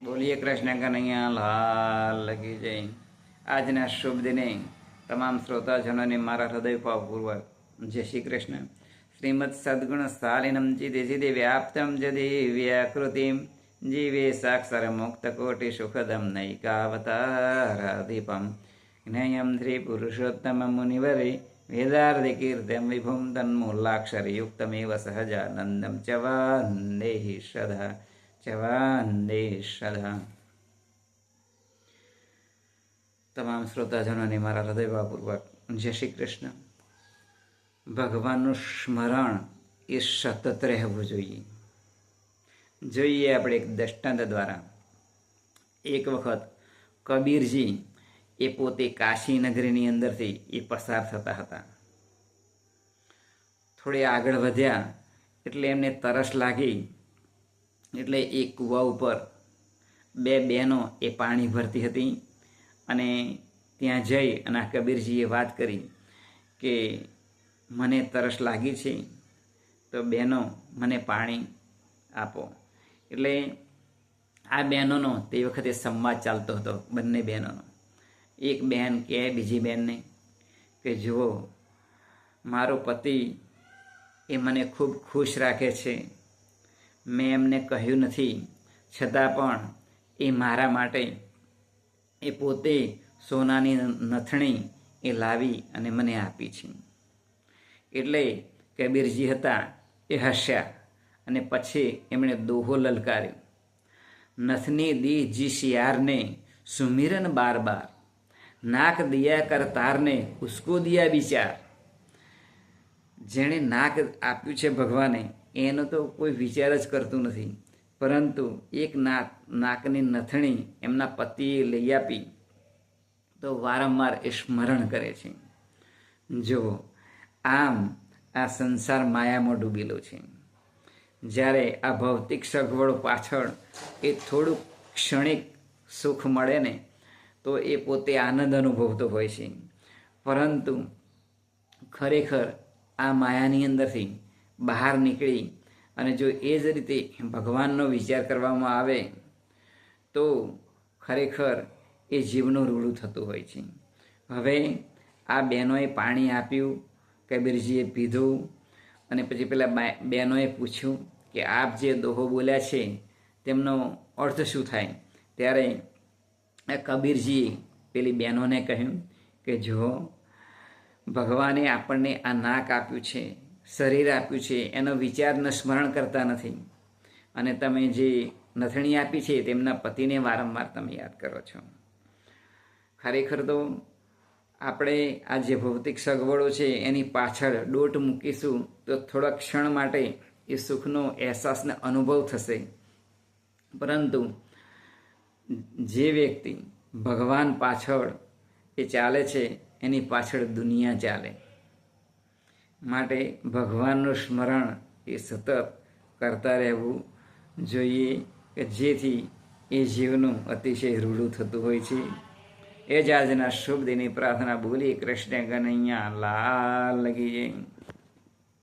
બોલીએ કૃષ્ણ કનૈયા લાલ કી જય। આજના શુભ દિને તમામ શ્રોતાજનોને મારા હૃદયભાવપૂર્વક જય શ્રી કૃષ્ણ। શ્રીમદ સદગુણ સ્થાલિનમ ચિદિ વ્યાપ્તમ જદિવ્યાકૃતિમ જીવે સાક્ષર મુક્ત કોટિ સુખદમ નૈકાવતારાધિપમ જ્ઞેયમ શ્રી પુરુષોત્તમ મુનિવરે વેદાર્ધિ કીર્તમ વિભુમ તન્મૂલાક્ષરયુક્તમેવ સહજાનંદમ ચ વંદેહિ સદા શ્રદ્ધા। તમામ શ્રોતાજનોને મારા હૃદયભાવપૂર્વક જય શ્રી કૃષ્ણ। ભગવાનનું સ્મરણ એ સતત રહેવું જોઈએ। આપણે એક દ્રષ્ટાંત દ્વારા એક વખત કબીરજી એ પોતે કાશી નગરીની અંદરથી એ પસાર થતા હતા। થોડે આગળ વધ્યા એટલે એમને તરસ લાગી, એટલે એ કૂવા ઉપર બે બહેનો એ પાણી ભરતી હતી અને ત્યાં જઈ અને આ કબીરજીએ વાત કરી કે મને તરસ લાગી છે, તો બહેનો મને પાણી આપો। એટલે આ બહેનોનો તે વખતે સંવાદ ચાલતો હતો, બંને બહેનોનો। એક બહેન કહે બીજી બહેનને કે જુઓ, મારો પતિ એ મને ખૂબ ખુશ રાખે છે, મેં એમને કહ્યું નથી, છતાં પણ એ મારા માટે એ પોતે સોનાની નથણી એ લાવી અને મને આપી છે। એટલે કબીરજી હતા એ હસ્યા અને પછી એમણે દોહો લલકાર્યો, નથની દી જીસ યારને સુમિરન બાર બાર, નાક દિયા કર તારને ઉસકો દિયા વિચાર। જેણે નાક આપ્યું છે ભગવાને એનો તો કોઈ વિચાર જ કરતું નથી, પરંતુ એક નાકની નથણી એમના પતિએ લઈ આપી તો વારંવાર એ સ્મરણ કરે છે। જો આમ આ સંસાર માયામાં ડૂબેલો છે। જ્યારે આ ભૌતિક સગવડો પાછળ એ થોડુંક ક્ષણિક સુખ મળે ને તો એ પોતે આનંદ અનુભવતો હોય છે, પરંતુ ખરેખર આ માયાની અંદરથી બહાર નીકળી અને જો એ જ રીતે ભગવાનનો વિચાર કરવામાં આવે તો ખરેખર એ જીવનું રૂડું થતું હોય છે। હવે આ બહેનોએ પાણી આપ્યું, કબીરજીએ પીધું અને પછી પેલા બહેનોએ પૂછ્યું કે આપ જે દોહો બોલ્યા છે તેમનો અર્થ શું થાય? ત્યારે કબીરજીએ પેલી બહેનોને કહ્યું કે જો ભગવાને આપણને આ નાક આપ્યું છે, શરીર આપ્યું છે, એનો વિચારને સ્મરણ કરતા નથી, અને તમે જે નથણી આપી છે તેમના પતિને વારંવાર તમે યાદ કરો છો। ખરેખર તો આપણે આ જે ભૌતિક સગવડો છે એની પાછળ દોટ મૂકીશું તો થોડા ક્ષણ માટે એ સુખનો અહેસાસને અનુભવ થશે, પરંતુ જે વ્યક્તિ ભગવાન પાછળ એ ચાલે છે એની પાછળ દુનિયા ચાલે। માટે ભગવાનનું સ્મરણ એ સતત કરતા રહેવું જોઈએ કે જેથી એ જીવનું અતિશય રૂડું થતું હોય છે। એ જ આજના શુભ દિનની પ્રાર્થના। બોલી કૃષ્ણ કનૈયા લાલ કી જય।